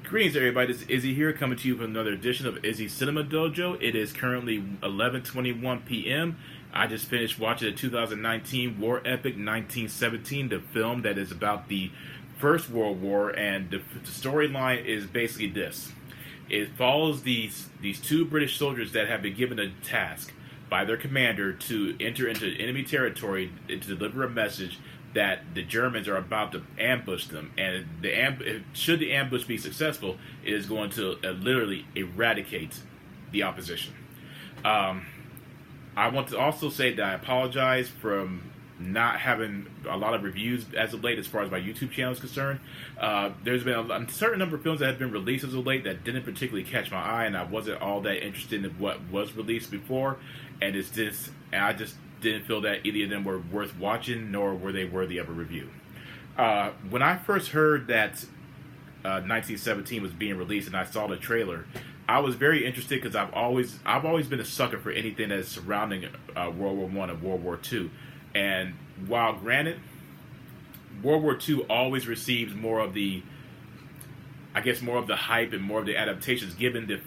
Greetings, everybody. This is Izzy here, coming to you with another edition of Izzy's Cinema Dojo. It is currently 11:21 p.m. I just finished watching the 2019 war epic 1917, the film that is about the First World War, and the storyline is basically this. It follows these two British soldiers that have been given a task by their commander to enter into enemy territory to deliver a message that the Germans are about to ambush them, and should the ambush be successful, it is going to literally eradicate the opposition. I want to also say that I apologize from not having a lot of reviews as of late as far as my YouTube channel is concerned. There's been a certain number of films that have been released as of late that didn't particularly catch my eye, and I wasn't all that interested in what was released before, and I just didn't feel that either of them were worth watching, nor were they worthy of a review. When I first heard that 1917 was being released and I saw the trailer, I was very interested because I've always been a sucker for anything that is surrounding World War I and World War II. And while granted, World War II always receives more of the hype and more of the adaptations, given the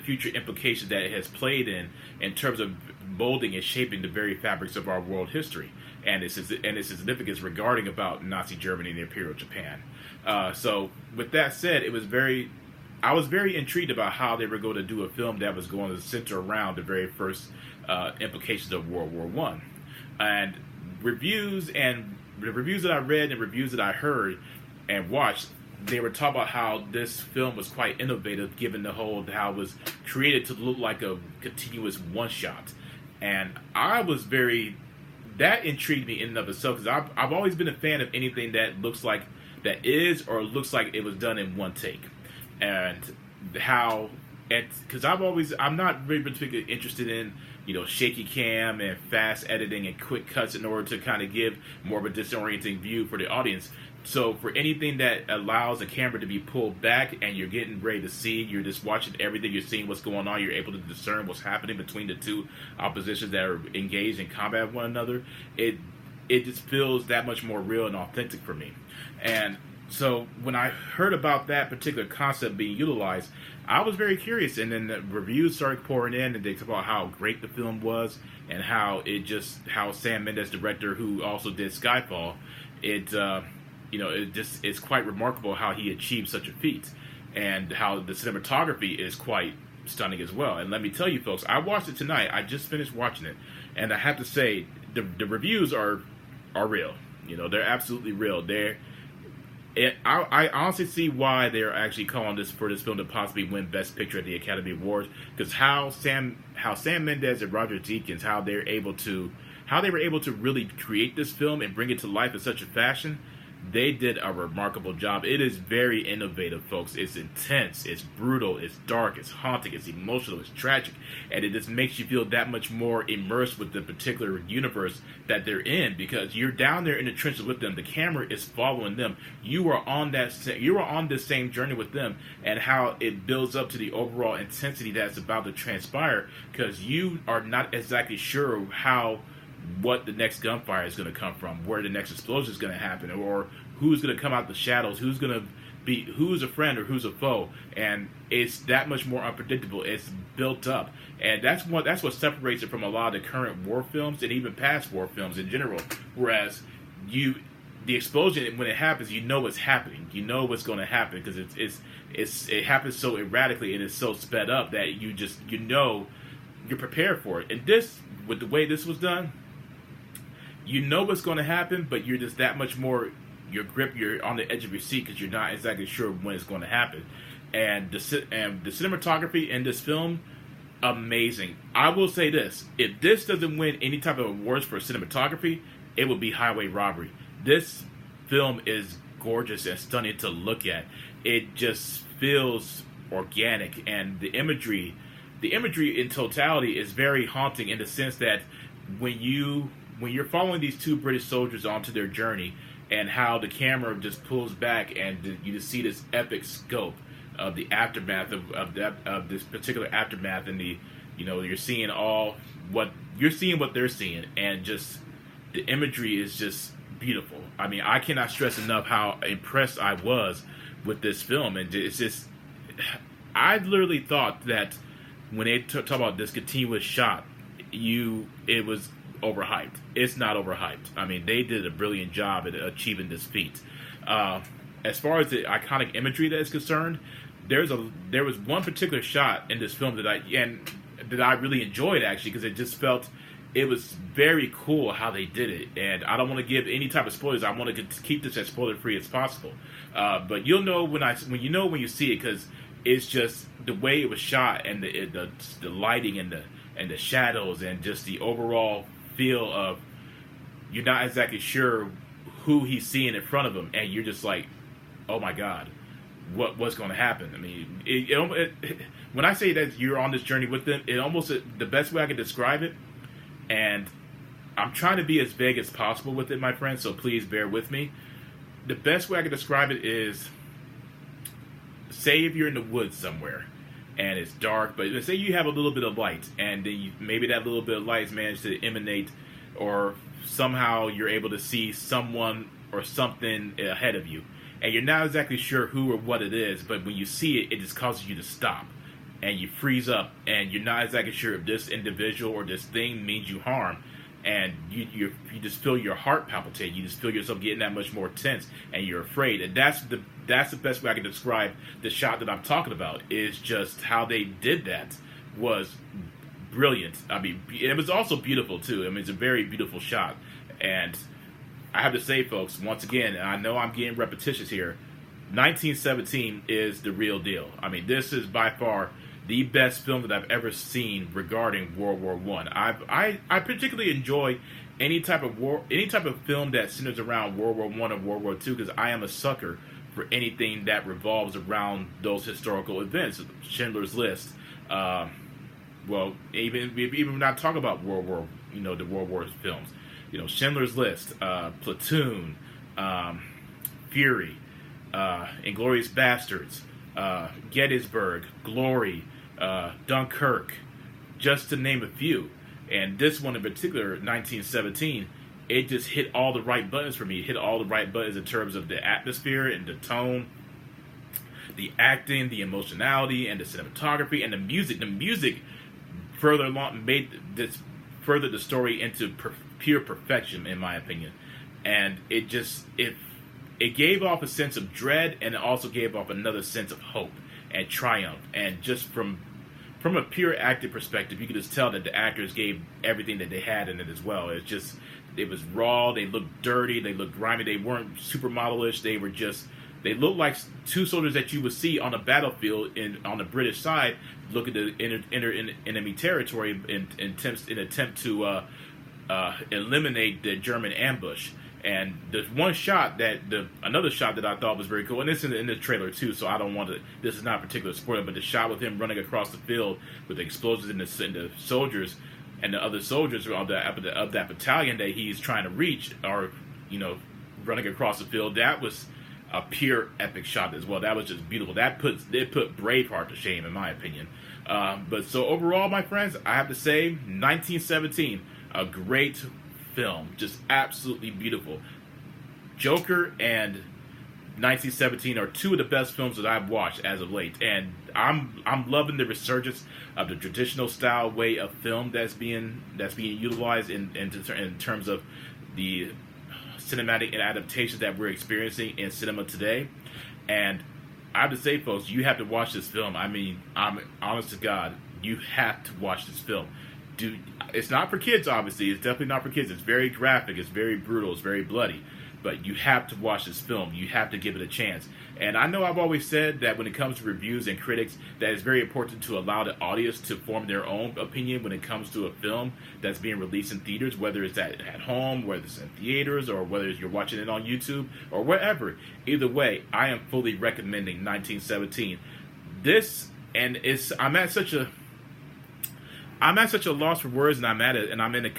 future implications that it has played in terms of molding and shaping the very fabrics of our world history and its significance regarding about Nazi Germany and Imperial Japan. So with that said, I was very intrigued about how they were going to do a film that was going to center around the very first implications of World War I. And the reviews that I read and reviews that I heard and watched, they were talking about how this film was quite innovative, given how it was created to look like a continuous one-shot. And that intrigued me in and of itself, because I've always been a fan of anything that looks like looks like it was done in one take. And because I'm not really particularly interested in, shaky cam and fast editing and quick cuts in order to kind of give more of a disorienting view for the audience. So for anything that allows the camera to be pulled back and you're getting ready to see, you're just watching everything, you're seeing what's going on, you're able to discern what's happening between the two oppositions that are engaged in combat with one another, it just feels that much more real and authentic for me. And so when I heard about that particular concept being utilized, I was very curious, and then the reviews started pouring in, and they talked about how great the film was, and how Sam Mendes, director who also did Skyfall, it's quite remarkable how he achieved such a feat, and how the cinematography is quite stunning as well. And let me tell you, folks, I watched it tonight. I just finished watching it, and I have to say the reviews are real. They're absolutely real. I honestly see why they're actually calling this film to possibly win Best Picture at the Academy Awards, because how Sam Mendes and Roger Deakins, how they were able to really create this film and bring it to life in such a fashion. They did a remarkable job. It is very innovative, folks. It's intense, it's brutal, it's dark, it's haunting, it's emotional, it's tragic, and it just makes you feel that much more immersed with the particular universe that they're in, because you're down there in the trenches with them. The camera is following them. You are on this same journey with them, and how it builds up to the overall intensity that's about to transpire, because you are not exactly sure what the next gunfire is going to come from, where the next explosion is going to happen, or who's going to come out the shadows, who's a friend or who's a foe, and it's that much more unpredictable. It's built up, and that's what separates it from a lot of the current war films and even past war films in general. Whereas the explosion, when it happens, what's happening, what's going to happen, because it happens so erratically and it's so sped up that you're prepared for it. And this, with the way this was done, what's going to happen, but you're just that much more, you're on the edge of your seat because you're not exactly sure when it's going to happen. And the cinematography in this film, amazing. I will say this: if this doesn't win any type of awards for cinematography, it will be Highway Robbery. This film is gorgeous and stunning to look at. It just feels organic, and the imagery in totality is very haunting, in the sense that when you're following these two British soldiers onto their journey, and how the camera just pulls back and you just see this epic scope of the aftermath of this particular aftermath, and you're seeing what they're seeing, and just the imagery is just beautiful. I mean, I cannot stress enough how impressed I was with this film, and it's just I literally thought that when they talk about this continuous shot, it was overhyped. It's not overhyped. I mean, they did a brilliant job at achieving this feat. As far as the iconic imagery that is concerned, there was one particular shot in this film that I really enjoyed, actually, because it just felt it was very cool how they did it. And I don't want to give any type of spoilers. I want to keep this as spoiler free as possible. But you'll know when you see it, because it's just the way it was shot, and the lighting and the shadows, and just the overall feel of you're not exactly sure who he's seeing in front of him, and you're just like, oh my god, what's going to happen? I mean, when I say that you're on this journey with them, the best way I can describe it, and I'm trying to be as vague as possible with it, my friends, so please bear with me. The best way I can describe it is, say if you're in the woods somewhere and it's dark, but say you have a little bit of light, and then maybe that little bit of light has managed to emanate, or somehow you're able to see someone or something ahead of you, and you're not exactly sure who or what it is, but when you see it, it just causes you to stop, and you freeze up, and you're not exactly sure if this individual or this thing means you harm, and you just feel your heart palpitate. You just feel yourself getting that much more tense, and you're afraid. And that's the best way I can describe the shot that I'm talking about. Is just how they did that was brilliant. I mean, it was also beautiful too. I mean, it's a very beautiful shot. And I have to say, folks, once again, and I know I'm getting repetitious here, 1917 is the real deal. I mean, this is by far the best film that I've ever seen regarding World War One. I particularly enjoy any type of film that centers around World War One or World War Two, because I am a sucker for anything that revolves around those historical events. Schindler's List. Well, even not talk about World War, the World War films. Schindler's List, Platoon, Fury, Inglourious Bastards, Gettysburg, Glory, Dunkirk, just to name a few. And this one in particular, 1917, it just hit all the right buttons for me. It hit all the right buttons in terms of the atmosphere and the tone, the acting, the emotionality, and the cinematography, and the music. The music further the story into pure perfection, in my opinion. And it gave off a sense of dread, and it also gave off another sense of hope and triumph. And just from a pure acting perspective, you could just tell that the actors gave everything that they had in it as well. It was raw. They looked dirty. They looked grimy. They weren't supermodelish. They looked like two soldiers that you would see on a battlefield on the British side, looking to enter enemy territory in attempt to eliminate the German ambush. And there's another shot that I thought was very cool, and this is in the trailer too, so I don't want to, this is not a particular spoiler, but the shot with him running across the field with the explosions in the soldiers, and the other soldiers of that battalion that he's trying to reach are, running across the field. That was a pure epic shot as well. That was just beautiful. It put Braveheart to shame, in my opinion. But so overall, my friends, I have to say, 1917, a great film, just absolutely beautiful. Joker and 1917 are two of the best films that I've watched as of late, and I'm loving the resurgence of the traditional style way of film that's being utilized in terms of the cinematic adaptations that we're experiencing in cinema today. And I have to say, folks, you have to watch this film. I mean, I'm honest to God, you have to watch this film. Dude, it's not for kids, obviously. It's definitely not for kids. It's very graphic. It's very brutal. It's very bloody. But you have to watch this film. You have to give it a chance. And I know I've always said that when it comes to reviews and critics, that it's very important to allow the audience to form their own opinion when it comes to a film that's being released in theaters, whether it's at home, whether it's in theaters, or whether you're watching it on YouTube, or wherever. Either way, I am fully recommending 1917. I'm at such a loss for words, and I'm in a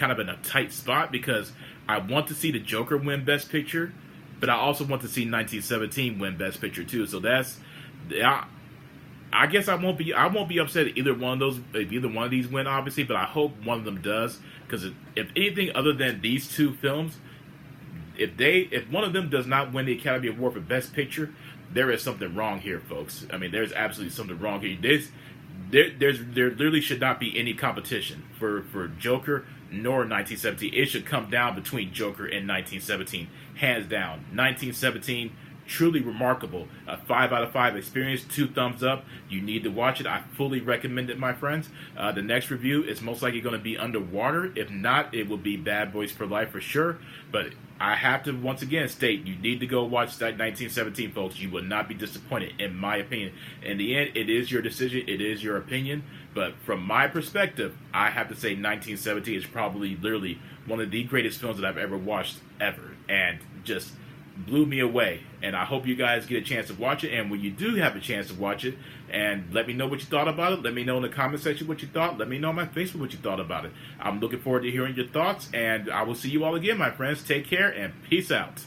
tight spot, because I want to see the Joker win Best Picture, but I also want to see 1917 win Best Picture too. So I guess I won't be upset if either one of these win, obviously, but I hope one of them does, because if anything other than these two films, if one of them does not win the Academy Award for Best Picture, there is something wrong here, folks. I mean, there's absolutely something wrong here. There literally should not be any competition for Joker nor 1917. It should come down between Joker and 1917, hands down. 1917, truly remarkable. A 5 out of 5 experience, 2 thumbs up. You need to watch it. I fully recommend it, my friends. The next review is most likely going to be Underwater. If not, it will be Bad Boys for Life for sure. But I have to once again state, you need to go watch that 1917, folks. You will not be disappointed, in my opinion. In the end, it is your decision. It is your opinion. But from my perspective, I have to say 1917 is probably literally one of the greatest films that I've ever watched, ever. And just blew me away. And I hope you guys get a chance to watch it. And when you do have a chance to watch it, and let me know what you thought about it. Let me know in the comment section what you thought. Let me know on my Facebook what you thought about it. I'm looking forward to hearing your thoughts. And I will see you all again, my friends. Take care and peace out.